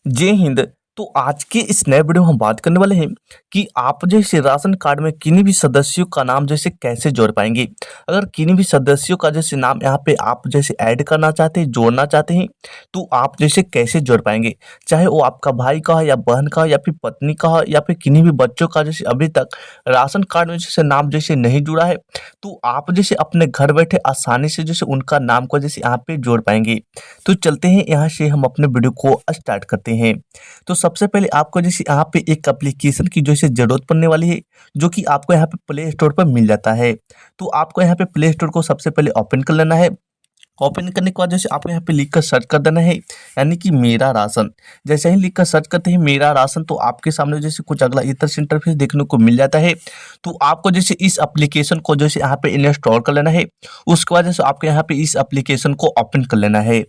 जय हिंद। तो आज के इस नए वीडियो में हम बात करने वाले हैं कि आप जैसे राशन कार्ड में किन्हीं भी सदस्यों का नाम जैसे कैसे जोड़ पाएंगे। अगर किन्हीं भी सदस्यों का जैसे नाम यहाँ पे आप जैसे ऐड करना चाहते हैं, जोड़ना चाहते हैं, तो आप जैसे कैसे जोड़ पाएंगे। चाहे वो आपका भाई का हो या बहन का हो या फिर पत्नी का हो या फिर किन्हीं भी बच्चों का जैसे अभी तक राशन कार्ड में जैसे नाम जैसे नहीं जुड़ा है, तो आप जैसे अपने घर बैठे आसानी से जैसे उनका नाम को जैसे यहाँ पे जोड़ पाएंगे। तो चलते हैं यहाँ से हम अपने वीडियो को स्टार्ट करते हैं। तो सबसे पहले आपको जैसे यहाँ पे एक एप्लीकेशन की जैसे ज़रूरत पड़ने वाली है, जो कि आपको यहाँ पे प्ले स्टोर पर मिल जाता है। तो आपको यहाँ पे प्ले स्टोर को सबसे पहले ओपन कर लेना है। ओपन करने के बाद जैसे आपको यहाँ पे लिख कर सर्च कर देना है, यानी कि मेरा राशन। जैसे ही लिख कर सर्च करते हैं मेरा राशन, तो आपके सामने जैसे कुछ अगला इस तरह से इंटरफेस देखने को मिल जाता है। तो आपको जैसे इस एप्लीकेशन को जैसे यहाँ पे इंस्टॉल कर लेना है। उसके बाद जैसे आपको यहाँ पे इस एप्लीकेशन को ओपन कर लेना है।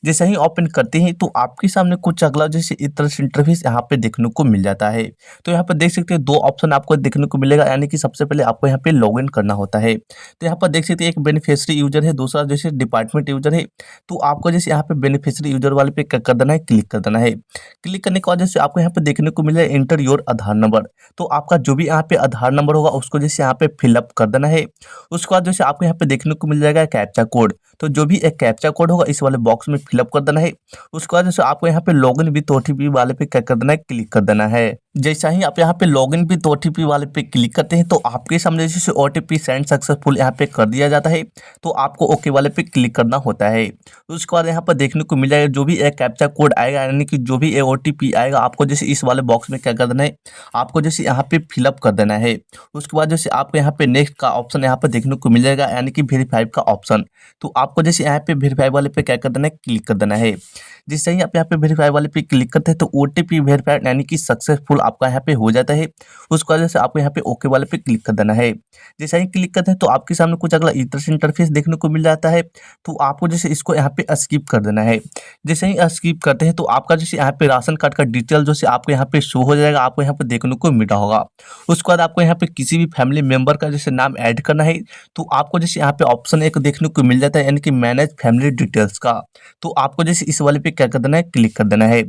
जैसे ही ओपन करते हैं तो आपके सामने कुछ अगला जैसे इस तरह से इंटरफेस यहाँ पे देखने को मिल जाता है। तो यहाँ पर देख सकते हैं दो ऑप्शन आपको देखने को मिलेगा, यानी कि सबसे पहले आपको यहाँ पे लॉगिन करना होता है। तो यहाँ पर देख सकते हैं एक बेनिफिशियरी यूजर है, दूसरा जैसे डिपार्टमेंट यूजर है। तो आपको जैसे यहाँ पे बेनिफिशियरी यूजर वाले पे क्या कर देना है, क्लिक कर देना है। क्लिक करने के बाद जैसे आपको यहाँ पे देखने को मिलेगा एंटर योर आधार नंबर। तो आपका जो भी यहाँ पे आधार नंबर होगा उसको जैसे यहाँ पे फिलअप कर देना है। उसके बाद जैसे आपको यहाँ पे देखने को मिल जाएगा कैप्चा कोड। तो जो भी एक कैप्चा कोड होगा इस वाले बॉक्स में फिलअप कर देना है। उसके बाद जैसे आपको यहाँ पे लॉगिन विथ ओटीपी वाले पे क्या कर देना है, क्लिक कर देना है। जैसा ही आप यहाँ पे लॉगिन विथ ओटीपी वाले पे क्लिक करते हैं तो आपके सामने जैसे ओटीपी सेंड सक्सेसफुल यहाँ पे कर दिया जाता है। तो आपको ओके वाले पे क्लिक करना होता है। उसके बाद यहाँ पर देखने को मिल जाएगा जो भी एक कैप्चा कोड आएगा, यानी कि जो भी ओटीपी आएगा, आपको जैसे इस वाले बॉक्स में क्या कर देना है, आपको जैसे यहाँ पे फिलअप कर देना है। उसके बाद जैसे आपको यहाँ पे नेक्स्ट का ऑप्शन यहाँ पे देखने को मिल जाएगा, यानी कि वेरीफाई का ऑप्शन। तो आपको जैसे यहाँ पे वेरीफाई वाले पे क्या कर देना है, क्लिक कर देना है। जिससे ही आप यहाँ पे वेरीफाई वाले पे क्लिक करते हैं तो ओटीपी वेरीफाइड यानी कि सक्सेसफुल आपका यहाँ पे हो जाता है। उसके वजह से आपको यहाँ पे ओके वाले पे क्लिक कर देना है। जैसे ही क्लिक करते हैं तो आपके सामने कुछ अगला इस तरह से इंटरफेस देखने को मिल जाता है। तो आपको जैसे इसको यहाँ पे स्किप कर देना है। जैसे ही स्किप करते हैं तो आपका जैसे यहाँ पे राशन कार्ड का डिटेल जैसे आपको यहाँ पे शो हो जाएगा, आपको यहाँ पे देखने को मिला होगा। उसके बाद आपको यहाँ पे किसी भी फैमिली मेंबर का जैसे नाम ऐड करना है। तो आपको जैसे यहाँ पे ऑप्शन एक देखने को मिल जाता है, यानी कि मैनेज फैमिली डिटेल्स का। तो आपको जैसे इस वाले पे क्या कर देना है, क्लिक कर देना है।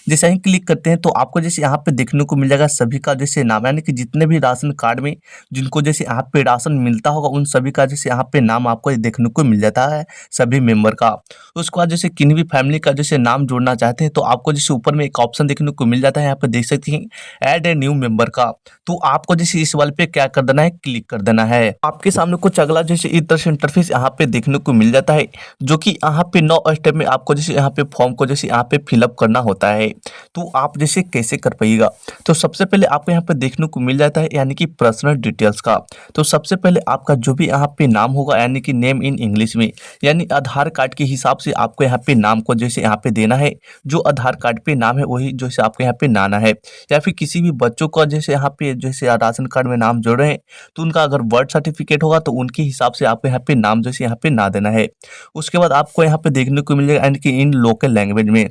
जैसे ही क्लिक करते हैं तो आपको जैसे यहाँ पे देखने को मिल जाएगा सभी का जैसे नाम, यानी कि जितने भी राशन कार्ड में जिनको जैसे यहाँ पे राशन मिलता होगा उन सभी का जैसे यहाँ पे नाम आपको देखने को मिल जाता है, सभी मेंबर का। उसके बाद जैसे किन्हीं भी फैमिली का जैसे नाम जोड़ना चाहते हैं तो आपको जैसे ऊपर में एक ऑप्शन देखने को मिल जाता है, यहाँ पे देख सकते हैं ऐड ए न्यू मेंबर का। तो आपको जैसे इस वाले पे क्या कर देना है, क्लिक कर देना है। आपके सामने कुछ अगला जैसे इस तरह से इंटरफेस यहाँ पे देखने को मिल जाता है, जो कि यहाँ पे 9 स्टेप में आपको जैसे यहाँ पे फॉर्म को जैसे यहाँ पे फिलअप करना होता है। तो आप जैसे कैसे कर पाइएगा। तो सबसे पहले आपको यहाँ पे देखने को मिल जाता है, यानी कि पर्सनल डिटेल्स का। तो सबसे पहले आपका जो भी यहाँ पे नाम होगा, यानी कि नेम इन इंग्लिश में, यानी आधार कार्ड के हिसाब से आपको यहाँ पे नाम को जैसे यहाँ पे देना है। जो आधार कार्ड पे नाम है वही जैसे आपको यहाँ पे नाना है। या फिर किसी भी बच्चों का जैसे यहाँ पे जैसे राशन कार्ड में नाम जोड़ रहे हैं तो उनका अगर बर्थ सर्टिफिकेट होगा तो उनके हिसाब से आपको यहाँ पे नाम जैसे यहाँ पे ना देना है। उसके बाद आपको यहाँ पे देखने को मिलेगा, यानी कि इन लोकल लैंग्वेज में।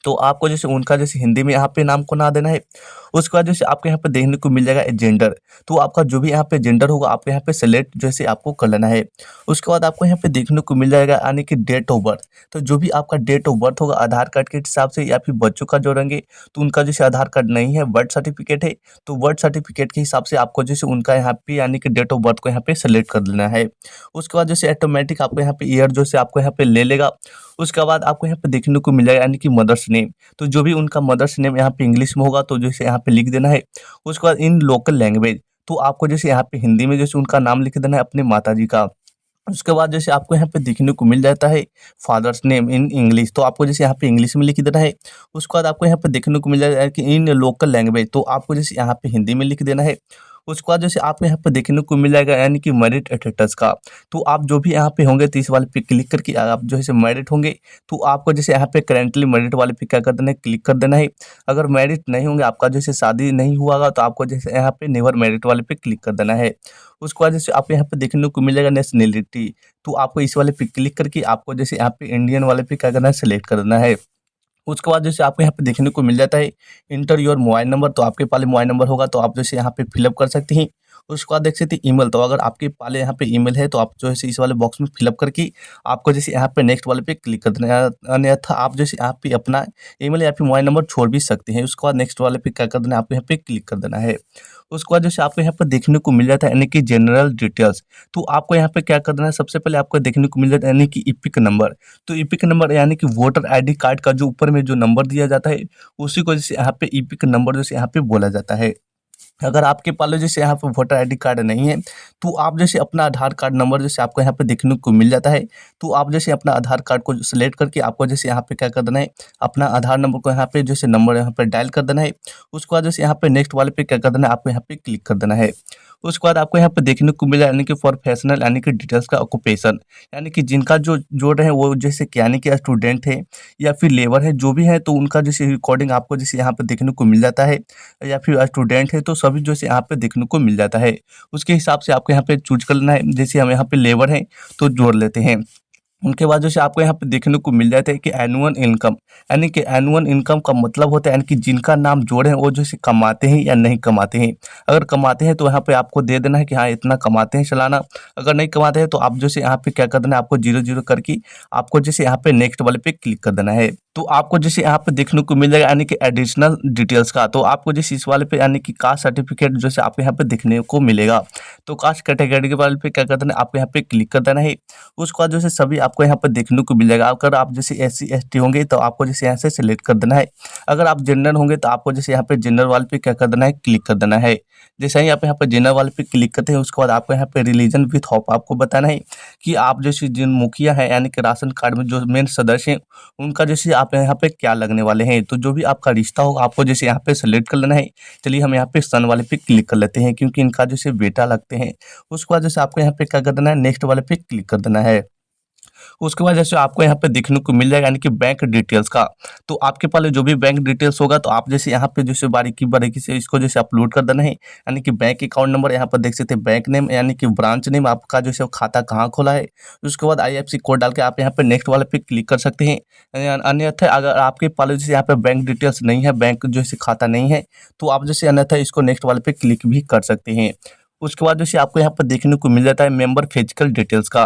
तो आपको जैसे उनका जैसे हिंदी में यहाँ पे नाम को ना देना है। उसके बाद जैसे आपको यहाँ पे देखने को मिल जाएगा जेंडर। तो आपका जो भी यहाँ पे जेंडर होगा आपको यहाँ पे सेलेक्ट जैसे आपको कर लेना है। उसके बाद आपको यहाँ पे देखने को मिल जाएगा, यानी कि डेट ऑफ बर्थ। तो जो भी आपका डेट ऑफ बर्थ होगा आधार कार्ड के हिसाब से, या फिर बच्चों का जोड़ेंगे तो उनका जैसे आधार कार्ड नहीं है, बर्थ सर्टिफिकेट है, तो बर्थ सर्टिफिकेट के हिसाब से आपको जैसे उनका यहाँ पे यानी कि डेट ऑफ बर्थ को यहाँ पे सेलेक्ट कर लेना है। उसके बाद जैसे ऑटोमेटिक आपको यहाँ पे ईयर जैसे आपको यहाँ पे ले लेगा। उसके बाद आपको यहाँ पे देखने को मिल जाएगा, यानी कि मदर्स नेम। तो जो भी उनका मदर्स नेम यहाँ पे इंग्लिश में होगा तो जैसे यहाँ पे लिख देना है। उसके बाद इन लोकल लैंग्वेज, तो आपको जैसे यहाँ पे हिंदी में जैसे उनका नाम लिख देना है अपने माताजी का। उसके बाद जैसे आपको यहाँ पे देखने को मिल जाता है फादर्स नेम इन इंग्लिश, तो आपको जैसे यहाँ पे इंग्लिश में लिख देना है। उसके बाद आपको यहाँ पे देखने को मिल जाएगा कि इन लोकल लैंग्वेज, तो आपको जैसे यहाँ पे हिंदी में लिख देना है। उसके बाद जैसे आपको यहाँ पे देखने को मिल जाएगा, यानी कि मैरिड स्टेटस का। तो आप जो भी यहाँ पे होंगे तो इस वाले पे क्लिक करके आप जो है मैरिड होंगे तो आपको जैसे यहाँ पे करेंटली मैरिड वाले पे क्या कर देना है, क्लिक कर देना है। अगर मैरिड नहीं होंगे, आपका जैसे शादी नहीं हुआ होगा, तो आपको जैसे यहाँ पे नेवर मैरिड वाले पे क्लिक कर देना है। उसके बाद जैसे आपको यहाँ पे देखने को मिलेगा नेशनलिटी। तो आपको इस वाले पे क्लिक करके आपको जैसे यहाँ पे इंडियन वाले पे क्या करना है, सेलेक्ट कर देना है। उसके बाद जैसे आपको यहाँ पे देखने को मिल जाता है इंटर योर मोबाइल नंबर। तो आपके पास मोबाइल नंबर होगा तो आप जैसे यहाँ पे फिलअप कर सकते हैं। उसके बाद देख सकते हैं ईमेल, तो अगर आपके पहले यहाँ पे ईमेल है तो आप जो है इस वाले बॉक्स में फिलअप करके आपको जैसे यहाँ पे नेक्स्ट वाले पे क्लिक कर देना है। अन्यथा आप जैसे यहाँ पे अपना ईमेल या फिर मोबाइल नंबर छोड़ भी सकते हैं। उसके बाद नेक्स्ट वाले पे क्या कर देना है, आपको यहाँ पे क्लिक कर देना है। उसके बाद जैसे आपको यहाँ पर देखने को मिल जाता है यानी कि जनरल डिटेल्स, तो आपको यहाँ पे क्या कर देना है, सबसे पहले आपको देखने को मिल जाता है यानी कि ईपिक नंबर। तो ईपिक नंबर यानी कि वोटर आईडी कार्ड का जो ऊपर में जो नंबर दिया जाता है, उसी को जैसे यहाँ पे ईपिक नंबर जैसे यहाँ पे बोला जाता है। अगर आपके पास जैसे यहाँ पे वोटर आईडी कार्ड नहीं है, तो आप जैसे अपना आधार कार्ड नंबर जैसे आपको यहाँ पे देखने को मिल जाता है, तो आप जैसे अपना आधार कार्ड को सेलेक्ट करके आपको जैसे यहाँ पे क्या कर देना है, अपना आधार नंबर को यहाँ पे जैसे नंबर यहाँ पे डायल कर देना है। उसके बाद जैसे यहाँ पे नेक्स्ट वाले पे क्या कर देना है, आपको यहाँ पे क्लिक कर देना है। उसके बाद आपको यहाँ पे देखने को मिला यानी कि प्रोफेशनल यानी कि डिटेल्स का ऑक्यूपेशन, यानी कि जिनका जो जोड़ है वो जैसे कि यानी कि स्टूडेंट है या फिर लेबर है, जो भी है तो उनका जैसे रिकॉर्डिंग आपको जैसे यहाँ पे देखने को मिल जाता है, या फिर स्टूडेंट है तो सभी जो है यहाँ पे देखने को मिल जाता है। उसके हिसाब से आपको यहाँ पे चूज करना है, जैसे हम यहाँ पे लेबर हैं तो जोड़ लेते हैं। उनके बाद जैसे आपको यहाँ पे देखने को मिल जाता है कि एनुअल इनकम, यानी कि एनुअल इनकम का मतलब होता है यानी कि जिनका नाम जोड़े हैं वो जो है कमाते हैं या नहीं कमाते हैं। अगर कमाते हैं तो यहाँ पे आपको दे देना है कि हाँ इतना कमाते हैं सालाना। अगर नहीं कमाते हैं तो आप जैसे यहाँ पे क्या कर देना है, आपको 0 0 करके आपको जैसे यहाँ पे नेक्स्ट वाले पे क्लिक कर देना है। तो आपको जैसे यहाँ पे देखने को मिल जाएगा यानी कि एडिशनल डिटेल्स का, तो आपको जैसे इस वाले पे यानी कि कास्ट सर्टिफिकेट जैसे आपको यहाँ पे देखने को मिलेगा। तो कास्ट कैटेगरी के वाले पे क्या कर देना है, आपको यहाँ पे क्लिक कर देना है। उसके बाद जैसे सभी आपको यहाँ पर देखने को मिल जाएगा। अगर आप जैसे SC ST होंगे तो आपको जैसे यहाँ से सिलेक्ट कर देना है। अगर आप जनरल होंगे तो आपको जैसे यहाँ पे जनरल वाले पे क्या कर देना है, क्लिक कर देना है। जैसे ही आप यहाँ पे जनरल वाले पे क्लिक करते हैं, उसके बाद आपको यहाँ पे रिलीजन विथ होप आपको बताना है कि आप जैसे जिन मुखिया है यानी कि राशन कार्ड में जो मेन सदस्य हैं, उनका जैसे आप यहाँ पे क्या लगने वाले हैं। तो जो भी आपका रिश्ता होगा आपको जैसे यहाँ पे सेलेक्ट कर लेना है। चलिए हम यहाँ पे सन वाले पे क्लिक कर लेते हैं क्योंकि इनका जैसे बेटा लगते हैं। उसके बाद जैसे आपको यहाँ पे क्या कर देना है, नेक्स्ट वाले पे क्लिक कर देना है। उसके बाद जैसे आपको यहाँ पे देखने को मिल जाएगा यानी कि बैंक डिटेल्स का, तो आपके पास जो भी बैंक डिटेल्स होगा तो आप जैसे यहाँ पे जैसे बारीकी बारीकी से इसको जैसे अपलोड कर देना है। यानी कि बैंक अकाउंट नंबर यहाँ पर देख सकते हैं, बैंक नेम यानी कि ब्रांच नेम आपका जैसे खाता कहाँ खोला है। उसके बाद IFSC कोड डाल के आप यहाँ पे नेक्स्ट वाले पे क्लिक कर सकते हैं। अन्यथा अगर आपके पास जैसे यहाँ पे बैंक डिटेल्स नहीं है, बैंक जैसे खाता नहीं है, तो आप जैसे अन्यथा इसको नेक्स्ट वाले पे क्लिक भी कर सकते हैं। उसके बाद जैसे आपको यहाँ पर देखने को मिल जाता है मेंबर फिजिकल डिटेल्स का,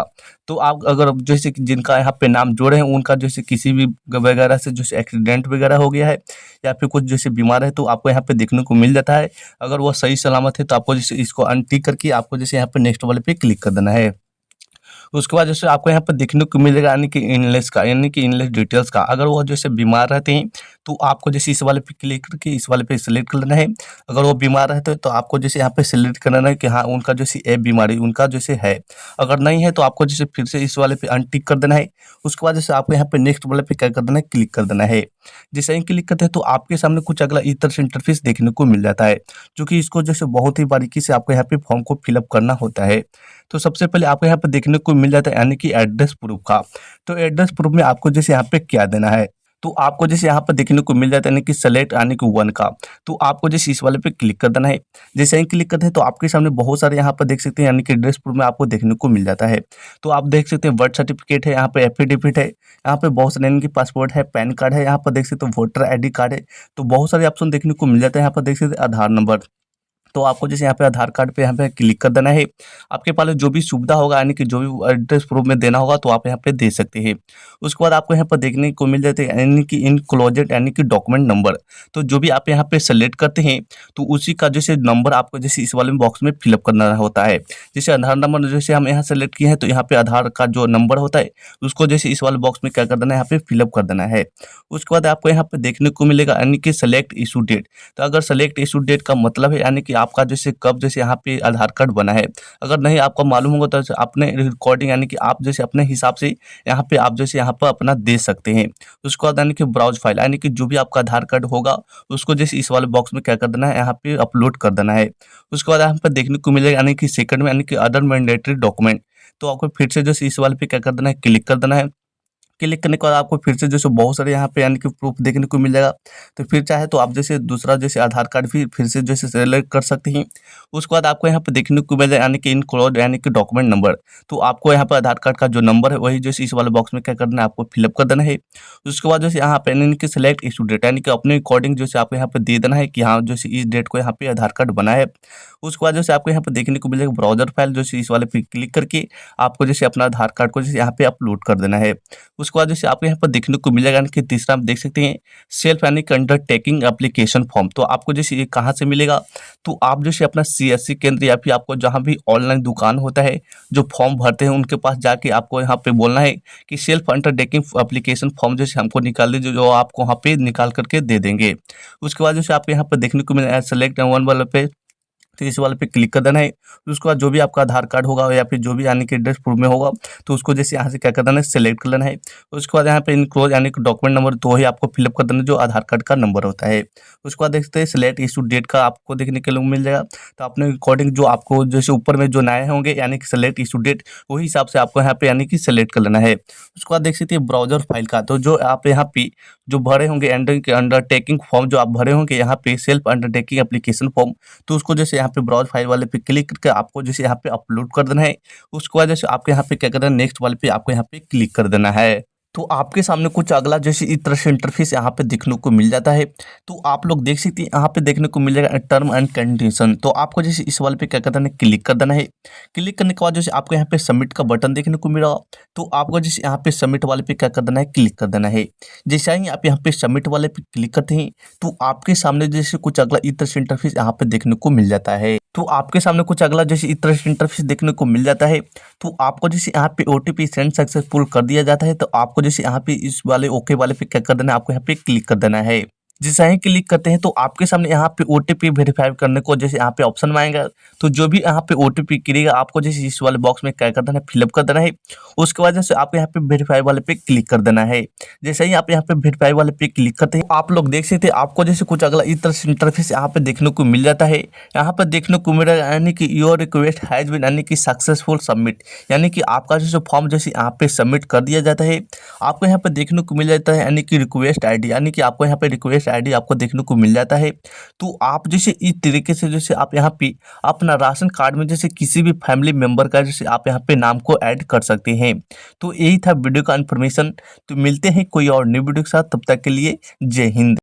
तो आप अगर जैसे कि जिनका यहाँ पे नाम जोड़े हैं उनका जैसे किसी भी वगैरह से जैसे एक्सीडेंट वगैरह हो गया है या फिर कुछ जैसे बीमार है तो आपको यहाँ पे देखने को मिल जाता है। अगर वो सही सलामत है तो आपको जैसे इसको अनटिक करके आपको जैसे यहाँ पे नेक्स्ट वाले पे क्लिक कर देना है। उसके बाद जैसे आपको यहाँ पर देखने को मिलेगा यानी कि इनलेस का, यानी कि इनलेस डिटेल्स का, अगर वो जैसे बीमार रहते हैं तो आपको जैसे इस वाले पे क्लिक करके इस वाले पे सिलेक्ट कर लेना है। अगर वो बीमार रहते हैं तो आपको जैसे यहाँ पे सिलेक्ट करना है कि हाँ उनका जैसे ए बीमारी उनका जैसे है। अगर नहीं है तो आपको जैसे फिर से इस वाले पे अनटिक कर देना है। उसके बाद जैसे आपको यहाँ पे नेक्स्ट वाले पे क्या कर देना है, क्लिक कर देना है। जैसे ही क्लिक करते हैं तो आपके सामने कुछ अगला इस तरह से इंटरफेस देखने को मिल जाता है, जो कि इसको जैसे बहुत ही बारीकी से आपको यहाँ पे फॉर्म को फिलअप करना होता है। तो सबसे पहले आपको यहाँ पे देखने को मिल जाता है यानी कि एड्रेस प्रूफ का। तो एड्रेस प्रूफ में आपको जैसे यहाँ पे क्या देना है, तो आपको जैसे यहाँ पर देखने को मिल जाता है यानी कि सेलेक्ट यानी कि 1 का, तो आपको जैसे इस वाले पे क्लिक कर देना है। जैसे ही क्लिक करते हैं तो आपके सामने बहुत सारे यहाँ पर देख सकते हैं यानी कि एड्रेस प्रूफ में आपको देखने को मिल जाता है। तो आप देख सकते हैं बर्थ सर्टिफिकेट है, यहाँ पे एफिडेविट है, यहाँ पे बहुत सारे इनकी पासपोर्ट है, पैन कार्ड है, यहाँ पर देख सकते हैं वोटर ID कार्ड है। तो बहुत सारे ऑप्शन देखने को मिल जाते हैं। यहाँ पर देख सकते हैं आधार नंबर, तो आपको जैसे यहाँ पे आधार कार्ड पे यहाँ पे क्लिक कर देना है। आपके पास जो भी सुविधा होगा यानी कि जो भी एड्रेस प्रूफ में देना होगा तो आप यहाँ पे दे सकते हैं। उसके बाद आपको यहाँ पर देखने को मिल जाते हैं यानी कि इनक्लोजेड यानी कि डॉक्यूमेंट नंबर, तो जो भी आप यहाँ पे सेलेक्ट करते हैं तो उसी का जैसे नंबर आपको जैसे इस वाले बॉक्स में फिलअप करना होता है। जैसे आधार नंबर जैसे हम यहाँ सेलेक्ट किए हैं तो यहाँ पे आधार का जो नंबर होता है उसको जैसे इस वाले बॉक्स में क्या कर देना है, यहाँ पे फिलअप कर देना है। उसके बाद आपको यहाँ पे देखने को मिलेगा यानी कि सेलेक्ट इशू डेट, तो अगर सेलेक्ट इशू डेट का मतलब है यानी कि आपका जैसे कब जैसे यहाँ पे आधार कार्ड बना है। अगर नहीं आपको मालूम होगा तो अपने रिकॉर्डिंग यानी कि आप जैसे अपने हिसाब से यहाँ पे आप जैसे यहाँ पर अपना दे सकते हैं। उसके बाद यानी कि ब्राउज फाइल, यानी कि जो भी आपका आधार कार्ड होगा उसको जैसे इस वाले बॉक्स में क्या कर देना है, यहाँ पे अपलोड कर देना है। उसके बाद यहाँ पे देखने को मिलेगा यानी कि सेकंड में यानी कि अदर मैंडेटरी डॉक्यूमेंट, तो आपको फिर से जैसे इस वाले पे क्या कर देना है, क्लिक कर देना है। क्लिक करने के बाद आपको फिर से जैसे बहुत सारे यहाँ पे यानी कि प्रूफ देखने को मिल जाएगा। तो फिर चाहे तो आप जैसे दूसरा जैसे आधार कार्ड भी फिर से जैसे सेलेक्ट कर सकते हैं। उसके बाद आपको यहाँ पे देखने को मिल जाएगा यानी कि इनक्लूड यानी कि डॉक्यूमेंट नंबर। तो आपको यहाँ पे आधार कार्ड का जो नंबर है वही जैसे इस वाले बॉक्स में क्या करना है, आपको फिलअप कर देना है। उसके बाद जैसे यहाँ पे यानी कि सेलेक्ट इशू डेट यानी कि अपने अकॉर्डिंग जैसे आपको यहाँ पे दे देना है कि हाँ जैसे इस डेट को यहाँ पे आधार कार्ड बना है। उसके बाद जैसे आपको यहाँ पे देखने को मिलेगा ब्राउज़र फाइल, जैसे इस वाले पे क्लिक करके आपको जैसे अपना आधार कार्ड को जैसे यहाँ पे अपलोड कर देना है। उसके बाद जैसे आपको यहाँ पर देखने को मिलेगा यानी कि तीसरा आप देख सकते हैं सेल्फ यानी कि अंडरटेकिंग एप्लीकेशन फॉर्म। तो आपको जैसे ये कहाँ से मिलेगा, तो आप जैसे अपना सीएससी केंद्र या फिर आपको जहाँ भी ऑनलाइन दुकान होता है जो फॉर्म भरते हैं उनके पास जाके आपको यहाँ पे बोलना है कि सेल्फ अंडरटेकिंग एप्लीकेशन फॉर्म जैसे हमको निकाल दीजिए, जो आपको वहाँ पे निकाल करके दे देंगे। उसके बाद जैसे आपको यहाँ पर देखने को मिलेगा सेलेक्ट वन वाले पे, तो इस वाले पे क्लिक कर देना है। उसके बाद जो भी आपका आधार कार्ड होगा या फिर जो भी यानी कि एड्रेस प्रूफ में होगा तो उसको जैसे यहाँ से क्या कर देना है, सेलेक्ट कर लेना है। उसके बाद यहाँ पे इनक्लोज यानी कि डॉक्यूमेंट नंबर तो वही आपको फिलअप कर देना है जो आधार कार्ड का नंबर होता है। उसके बाद देखते हैं सिलेक्ट इशू डेट का आपको देखने के लिए मिल जाएगा। तो अपने अकॉर्डिंग जो आपको जैसे ऊपर में जो नए होंगे यानी कि सेलेक्ट इशू डेट वही हिसाब से आपको यहाँ पे यानी कि सेलेक्ट कर लेना है। उसके बाद देख सकते हैं ब्राउजर फाइल का, तो जो आप यहाँ पे जो भरे होंगे अंडरटेकिंग फॉर्म जो आप भरे होंगे यहाँ पे सेल्फ अंडरटेकिंग एप्लीकेशन फॉर्म, तो उसको जैसे यहाँ पे ब्राउज फाइल वाले पे क्लिक करके आपको जैसे यहाँ पे अपलोड कर देना है। उसके बाद जैसे आपके यहाँ पे क्या करना है, नेक्स्ट वाले पे आपको यहाँ पे क्लिक कर देना है। तो आपके सामने कुछ अगला जैसे इस तरह से इंटरफेस यहाँ पे देखने को मिल जाता है। तो आप लोग देख सकते हैं यहाँ पे देखने को मिलेगा टर्म एंड कंडीशन। तो आपको जैसे इस वाले पे क्या करना है, क्लिक कर देना है। क्लिक करने के बाद जैसे आपको यहाँ पे सबमिट का बटन देखने को मिलेगा। तो आपको जैसे यहाँ पे सबमिट वाले पे क्या कर देना है, क्लिक कर देना है। जैसे ही आप यहाँ पे सबमिट वाले पे क्लिक करते हैं तो आपके सामने जैसे कुछ अगला इस तरह से इंटरफेस यहाँ पे देखने को मिल जाता है। तो आपके सामने कुछ अगला जैसे इस तरह से इंटरफेस देखने को मिल जाता है। तो आपको जैसे यहाँ पे ओटीपी सेंड सक्सेसफुल कर दिया जाता है। तो आपको जैसे यहाँ पे इस वाले ओके वाले पे क्या कर देना है, आपको यहाँ पे क्लिक कर देना है। जैसे ही क्लिक करते हैं तो आपके सामने यहाँ पे ओटीपी वेरीफाई करने को जैसे यहाँ पे ऑप्शन आएगा। तो जो भी यहाँ पे ओटीपी गिरेगा आपको जैसे इस वाले बॉक्स में क्या कर देना है, फिलअप कर देना है। उसके बाद जैसे आप यहाँ पे वेरीफाई वाले पे क्लिक कर देना है। जैसे ही आप यहाँ पे वेरीफाई वाले पे क्लिक करते हैं आप लोग देख सकते हैं आपको जैसे कुछ अगला इस तरह से इंटरफेस यहाँ पे देखने को मिल जाता है। यहाँ पर देखने को मिल रहा है यानी कि योर रिक्वेस्ट हैज बीन यानी कि सक्सेसफुल सबमिट, यानी कि आपका जैसे फॉर्म जैसे यहाँ पे सबमिट कर दिया जाता है। आपको यहाँ पे देखने को मिल जाता है यानी कि रिक्वेस्ट आईडी, यानी कि आपको यहाँ पे रिक्वेस्ट आईडी आपको देखने को मिल जाता है। तो आप जैसे इस तरीके से जैसे आप यहाँ पे अपना राशन कार्ड में जैसे किसी भी फैमिली मेंबर का जैसे आप यहाँ पे नाम को ऐड कर सकते हैं। तो यही था वीडियो का इन्फॉर्मेशन। तो मिलते हैं कोई और न्यू वीडियो के साथ, तब तक के लिए जय हिंद।